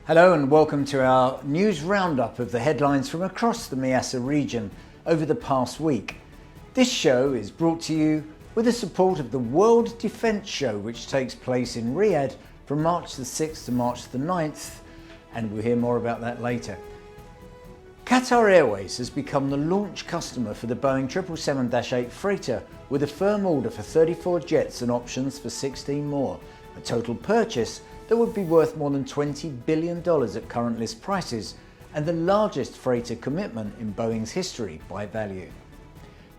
Hello and welcome to our news roundup of the headlines from across the MEASA region over the past week. This show is brought to you with the support of the World Defence Show, which takes place in Riyadh from March the 6th to March the 9th, and we'll hear more about that later. Qatar Airways has become the launch customer for the Boeing 777-8 freighter with a firm order for 34 jets and options for 16 more, a total purchase that would be worth more than $20 billion at current list prices and the largest freighter commitment in Boeing's history by value.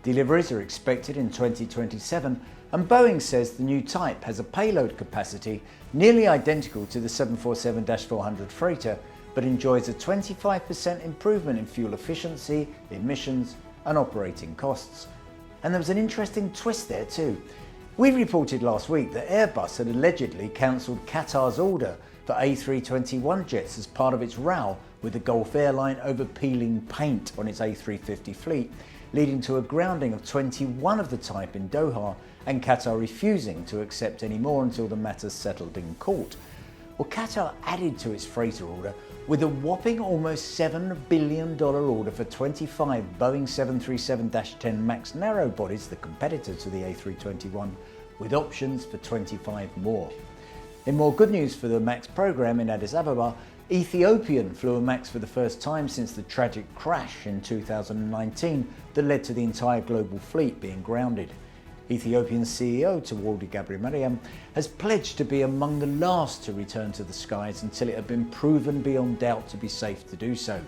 Deliveries are expected in 2027 and Boeing says the new type has a payload capacity nearly identical to the 747-400 freighter, but enjoys a 25% improvement in fuel efficiency, emissions and operating costs. And there was an interesting twist there too. We reported last week that Airbus had allegedly cancelled Qatar's order for A321 jets as part of its row with the Gulf airline over peeling paint on its A350 fleet, leading to a grounding of 21 of the type in Doha and Qatar refusing to accept any more until the matter settled in court. Well, Qatar added to its freighter order with a whopping almost $7 billion order for 25 Boeing 737-10 MAX narrow bodies, the competitor to the A321, with options for 25 more. In more good news for the MAX program in Addis Ababa, Ethiopia flew a MAX for the first time since the tragic crash in 2019 that led to the entire global fleet being grounded. Ethiopian CEO Tewolde Gabriel-Mariam has pledged to be among the last to return to the skies until it had been proven beyond doubt to be safe to do so.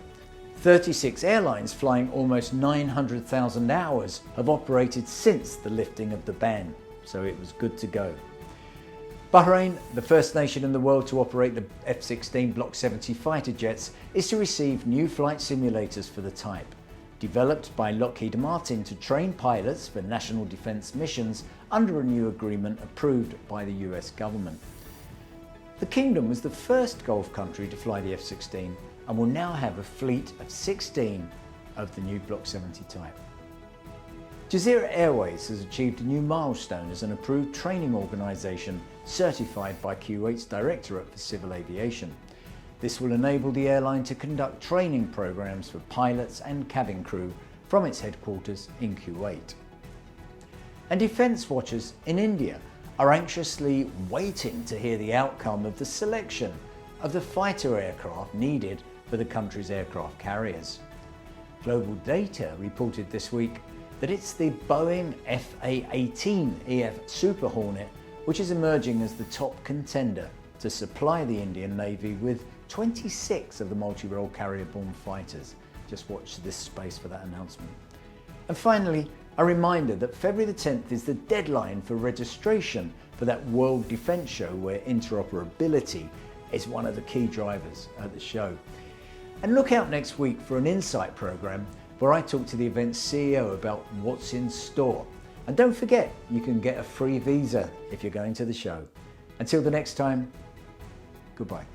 36 airlines flying almost 900,000 hours have operated since the lifting of the ban, so it was good to go. Bahrain, the first nation in the world to operate the F-16 Block 70 fighter jets, is to receive new flight simulators for the type. Developed by Lockheed Martin to train pilots for national defense missions under a new agreement approved by the US government. The Kingdom was the first Gulf country to fly the F-16 and will now have a fleet of 16 of the new Block 70 type. Jazeera Airways has achieved a new milestone as an approved training organisation certified by Kuwait's Directorate for Civil Aviation. This will enable the airline to conduct training programs for pilots and cabin crew from its headquarters in Kuwait. And defence watchers in India are anxiously waiting to hear the outcome of the selection of the fighter aircraft needed for the country's aircraft carriers. Global Data reported this week that it's the Boeing FA-18EF Super Hornet which is emerging as the top contender to supply the Indian Navy with 26 of the multi-role carrier-borne fighters. Just watch this space for that announcement. And finally, a reminder that February the 10th is the deadline for registration for that World Defence Show, where interoperability is one of the key drivers at the show. And look out next week for an insight programme where I talk to the event's CEO about what's in store. And don't forget, you can get a free visa if you're going to the show. Until the next time, goodbye.